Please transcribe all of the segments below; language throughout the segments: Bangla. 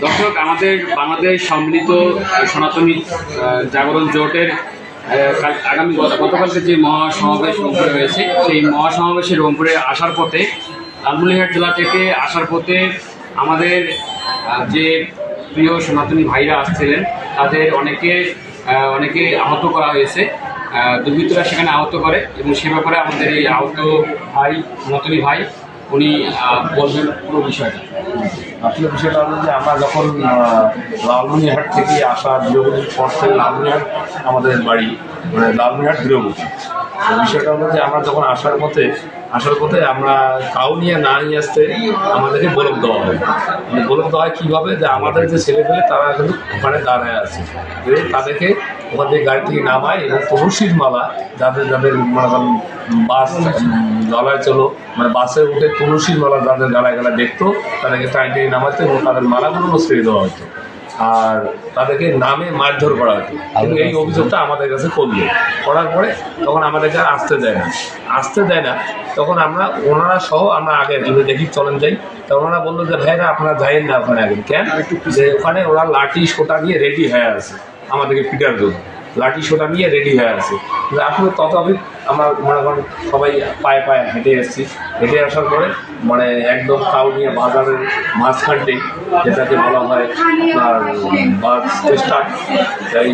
দর্শক, আমাদের বাংলাদেশ সম্মিলিত সনাতনী জাগরণ জোটের গতকালকে যে মহাসমাবেশ রংপুরে হয়েছে, সেই মহাসমাবেশে রংপুরে আসার পথে, লালমনিরহাট জেলা থেকে আসার পথে আমাদের যে প্রিয় সনাতনী ভাইরা আসছিলেন, তাদের অনেকে আহত করা হয়েছে। দুর্বৃত্তরা সেখানে আহত করে, এবং সে ব্যাপারে আমাদের এই আহত ভাই, সনাতনী ভাই, উনি বলবেন পুরো বিষয়টা। আসলে বিষয়টা হলো যে আমরা যখন লালমনিরহাট থেকে আসা গৃহবধূর পর থেকে লালমনিরহাট আমাদের বাড়ি, মানে লালমনিরহাট গৃহবধূ। বিষয়টা হলো যে আমরা যখন আসার পথে আমরা কাউ না নিয়ে আসতে আমাদেরকে বলক দেওয়া হয়। মানে বলক দেওয়া হয় কীভাবে, যে আমাদের যে ছেলেপেলে তারা কিন্তু ওখানে দাঁড়ায় আছে, তাদেরকে ওখান থেকে গাড়ি থেকে নামায় এবং তুলসীর মালা যাদের মনে করেন বাস গলায় চলো, মানে বাসে উঠে তুলসীর মালা যাদের গালায় দেখতো, তাদেরকে টাইটে নামাতে এবং তাদের মালাগুলো ছেড়ে দেওয়া হতো, আর তাদেরকে নামে মারধর করা হতো। কিন্তু এই অভিযোগটা আমাদের কাছে করার পরে তখন আমাদেরকে আসতে দেয় না। তখন ওনারা সহ আমরা আগে যদি দেখি চলেন যাই, তা ওনারা বললো যে ভাইরা আপনারা যাইয়েন না ওখানে আগে। কেন? যে ওখানে ওরা লাঠি সোটা নিয়ে রেডি হয়ে আছে আমাদেরকে পিটার জন্য, লাঠি সোটা নিয়ে রেডি হয়ে আছে। আসলে তথাপিক আমরা মনে করেন সবাই পায়ে হেঁটে আসার পরে মানে একদম কাউনিয়া বাজারের মাঝখানটাই, যেটাকে বলা হয় আপনার বাস স্ট্যান্ড, এই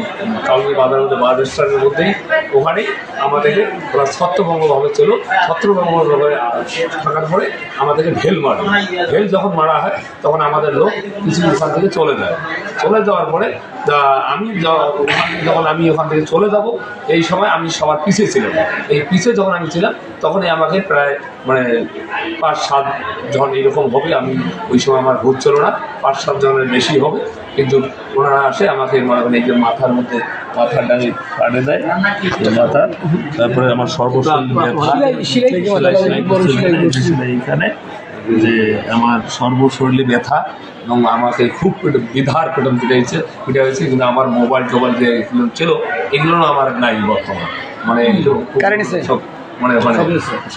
কাউনিয়া বাজারের মধ্যে বাস স্ট্যান্ডের মধ্যেই ওখানেই আমাদেরকে ওরা ছত্রভঙ্গভাবে ছত্রভঙ্গভাবে থাকার পরে আমাদেরকে ঢেল যখন মারা হয়, তখন আমাদের লোক কিছু ওখান থেকে চলে যাওয়ার পরে যখন আমি ওখান থেকে চলে যাব, এই সময় আমি সবার পিছিয়ে ছিলাম। এই পিছিয়ে যখন আমি ছিলাম, তখনই আমাকে প্রায় মানে 5-7 জন এরকম হবে। আমি ওই সময় আমার ভোট ছিল না, 5-7 জনের বেশি হবে। কিন্তু ওনারা আসে আমাকে মনে করেন এই যে মাথার ডাঙে কাটে দেয় মাথা, তারপরে আমার এইখানে যে আমার সর্বশরীরে ব্যথা, এবং আমাকে খুব বিধার পেটন পিটা হয়েছে। কিন্তু আমার মোবাইল টোবাইল যে এগুলো ছিল, এগুলো আমার নাই বর্তমান, মানে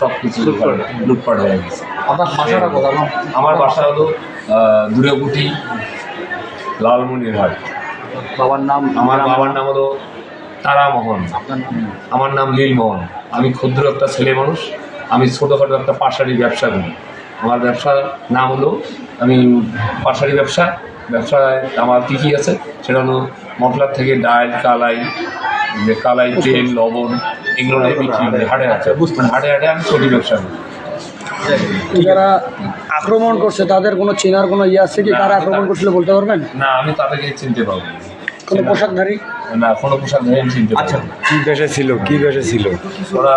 সব কিছু লুটপাট হয়ে গেছে। আমার বাসা হলো দুর্গাপুটি, লালমনিরহাট। আমার বাবার নাম হলো তারামোহন, আমার নাম লীলমোহন। আমি ক্ষুদ্র একটা ছেলে মানুষ, আমি ছোটোখাটো একটা পাশারি ব্যবসা করি। আমার ব্যবসার নাম হলো, আমি পাশারি ব্যবসায় আমার কী আছে, সেটা হলো মশলার থেকে ডাল, কালাই, তেল, লবণ, এগুলো বিক্রি করি হাটে আমি ছোটি ব্যবসা করি। যারা আক্রমণ করছে তাদের কোনো চেনার কোনো আছে কি? কারা আক্রমণ করছিল বলতে পারবেন? না, আমি তাদেরকে চিনতে পারবো। কোনো পোশাকধারী? না, কোনো পোশাকধারী আমি চিনতে পারবো। কি বেশে ছিল ওরা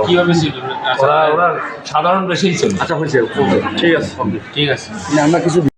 কিভাবে ছিল? ওরা সাধারণ বেশিই ছিল। আচ্ছা, হয়েছে, ঠিক আছে। ঠিক আছে। আমরা কিছু